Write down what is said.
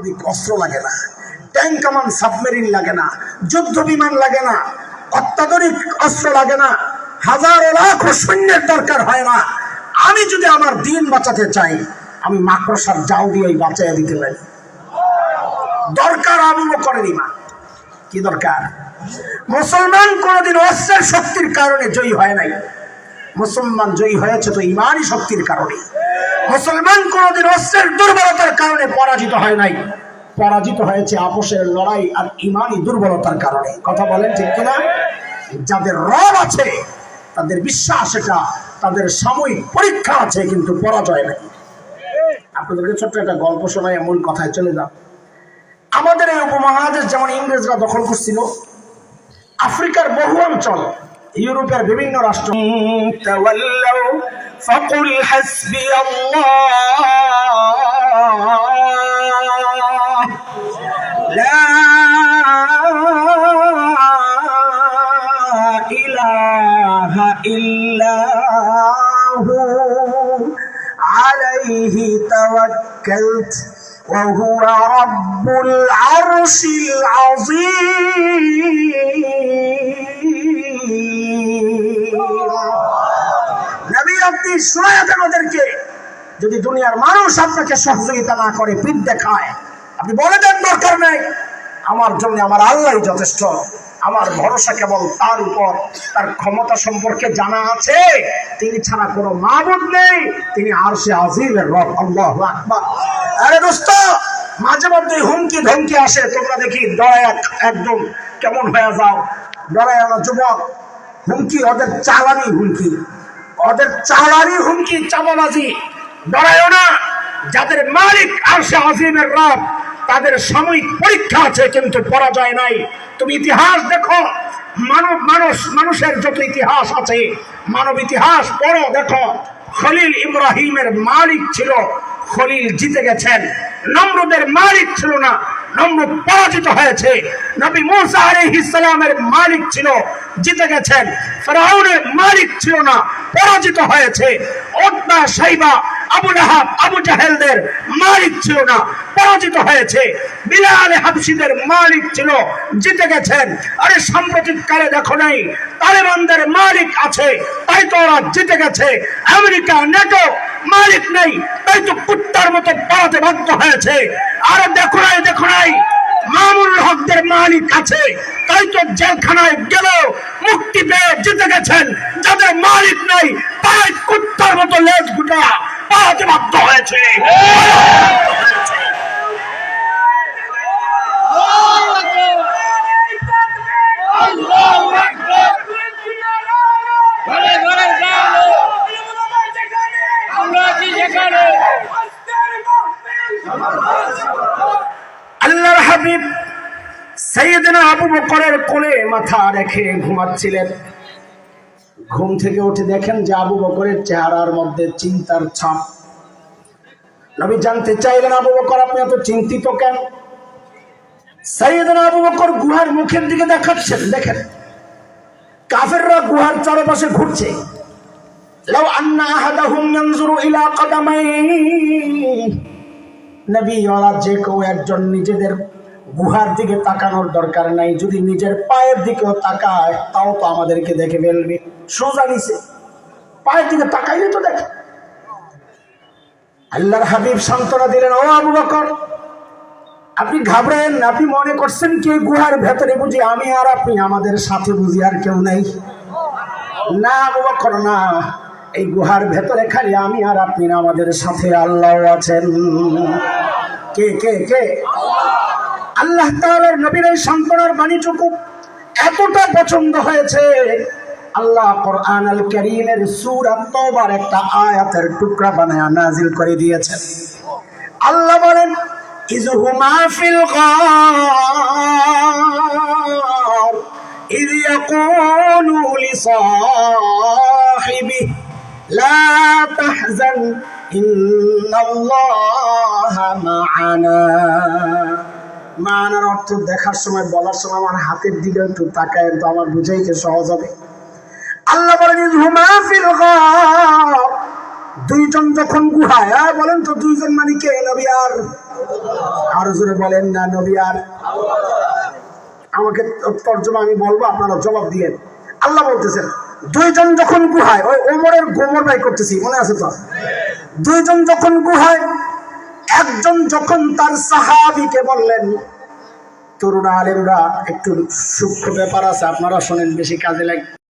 পারমাণবিক অস্ত্র লাগে না, ট্যাঙ্ক কামান সাবমেরিন লাগে না, যুদ্ধ বিমান লাগে না, অত্যাধুনিক অস্ত্র লাগে না, হাজারো লাখো সৈন্যের দরকার হয় না। আমি যদি আমার দিন বাঁচাতে চাই, আমি মাকড়সার জাল দিয়েই বাঁচাইয়া দিতে পারি। দরকার আবু বকরের ঈমান। কি দরকার? মুসলমান কোনদিন অস্ত্রের শক্তির কারণে জয়ী হয় নাই, মুসলমান জয়ী হয়েছে তো ঈমানি শক্তির কারণে। মুসলমান কোনদিন অস্ত্রের দুর্বলতার কারণে পরাজিত হয় নাই, পরাজিত হয়েছে আপোষের লড়াই আর ঈমানি দুর্বলতার কারণে। কথা বলেন ঠিক কিনা? যাদের রব আছে তাদের বিশ্বাস, এটা তাদের সাময়িক পরীক্ষা আছে, কিন্তু পরাজয় নাই। আপনাদেরকে ছোট্ট একটা গল্প শোনায় এমন কথায় চলে যান। আমাদের এই উপমহাদেশ যেমন ইংরেজরা দখল করছিল, আফ্রিকার বহু অঞ্চল, ইউরোপের বিভিন্ন রাষ্ট্র, ফাকুল হাসবিয়াল্লাহ লা ইলাহা ইল্লাহু আলাইহি তাওয়াক্কালতু ওয়া হুয়া রাব্বুল আরশিল আযীম। নবী আপনি শোনায় দেন ওদেরকে, যদি দুনিয়ার মানুষ আপনাকে সহযোগিতা না করে, পিঠ দেখায়, আপনি বলে দেন দরকার নেই, আমার জন্য আমার আল্লাহই যথেষ্ট, আমার ভরসা কেবল তার উপর, তার ক্ষমতা সম্পর্কে জানা আছে, তিনি ছাড়া কোনো মাবুদ নেই, তিনি আরশে আজিমের রব। আল্লাহু আকবার। আরে দোস্ত, মাঝে মধ্যে হুমকি ধমকি আসে, তোমরা দেখি ডরায় একদম কেমন হয়ে যাও, ডরায় না যুবক। হুমকি ওদের চালানি, হুমকি ওদের চালানি, হুমকি চাপাবাজি। ডরায়ও না, যাদের মালিক আরশে আজিমের রব, তাদের সাময়িক পরীক্ষা আছে, কিন্তু পরাজয় নাই। তুমি ইতিহাস দেখো, মানুষের যত ইতিহাস আছে, মানব ইতিহাস পড়ো, দেখো খলিল ইব্রাহিমের মালিক ছিল, খলিল জিতে গেছেন। নমরুদের মালিক ছিল না, নমরুদ পরাজিত হয়েছে। নবী মুসা আলাইহিস সালামের মালিক ছিল, জিতে গেছেন। ফিরআউনের মালিক ছিল না, পরাজিত হয়েছে। উতবা, শাইবা, আবু লাহাব, আবু জাহেলদের মালিক ছিল না, পরাজিত হয়েছে। বিলাল হাবশীদের মালিক ছিল, জিতে গেছেন। আরে সাম্প্রতিক কালে দেখো নাই, তালেবানদের মালিক আছে, তাই তো ওরা জিতে গেছে। আমেরিকা, নেটো মালিক নেই, তাই তো কুত্তার মতো পালাতে বাধ্য হয়েছে। আরে দেখো নাই মামুনুল হকদের মালিক আছে, তাই তো জেলখানায় গেল, মুক্তি পেয়ে জিতে গেছেন। যাদের মালিক নাই, তাই কুত্তার মতো লেজ গুটা পালাতে বাধ্য হয়েছে। আল্লাহর হাবিব সাইয়েদনা আবু বকরের কোলে মাথা রেখে ঘুমাচ্ছিলেন। ঘুম থেকে উঠে দেখেন যে আবু বকরের চেহারার মধ্যে চিন্তার ছাপ। নবী জানতে চাইলেন, আবু বকর আপনি এত চিন্তিত কেন? সাইয়েদনা আবু বকর গুহার মুখের দিকে দেখাচ্ছেন। দেখেন কাফেররা গুহার চারপাশে ঘুরছে। লাউ আন্না আহাদাহুম ইয়ানজুরু ইলা কাদামাইহি, নবী ওরা যে কেউ একজন নিজেদের গুহার দিকে তাকানোর দরকার নাই, যদি নিজের পায়ের দিকেও তাকায় তাও তো আমাদেরকে দেখে ফেলবে। সোজা নিচে পায়ের দিকে তাকাইলে তো দেখে। আল্লাহর হাবিব সান্ত্বনা দিলেন, ও আবু বকর আপনি ঘাবড়েন না, আপনি মনে করছেন কি গুহার ভেতরে বুঝি আমি আর আপনি, আমাদের সাথে বুঝি আর কেউ নেই? না আবু বকর না, এই গুহার ভেতরে খালি আমি আর আপনি না, আমাদের সাথে আল্লাহ আছেন। কে কে কে? আল্লাহ তাআলার নবীর এই সান্ত্বনার বাণীটুকু এতটা পছন্দ হয়েছে, আল্লাহ কোরআন আল কারীমের সূরা তাওবার একটা আয়াতের টুকরা বানায়া নাজিল করে দিয়েছেন। আল্লাহ বলেন, ইযহুমা ফিল গার ইয ইয়াকুলু লিসাহিবিহি লা তাহজান ইন্নাল্লাহা মা'ানা। মা'ানার অর্থ দেখার সময়, বলার সময় আমার হাতের দিকে একটু তাকায়, তো আমার বুঝাইতে সহজ হবে। আল্লাহ বলেন, ইযহুমা ফিল গার, দুইজন যখন গুহায়, বলেন তো দুইজন মানে কে? নবী আর জোরে বলেন না নবী আর। আমাকে তর্জমা আমি বলবো, আপনারা জবাব দিয়েন। আল্লাহ বলতেছেন দুইজন যখন গুহায়, ওই ওমরের গোমর বাই করতেছি, মনে আছে তো? দুইজন যখন গুহায়, একজন যখন তার সাহাবীকে বললেন, তরুণ আলেমরা একটু সূক্ষ্ম ব্যাপার আছে, আপনারা শোনেন, বেশি কাজে লাগে।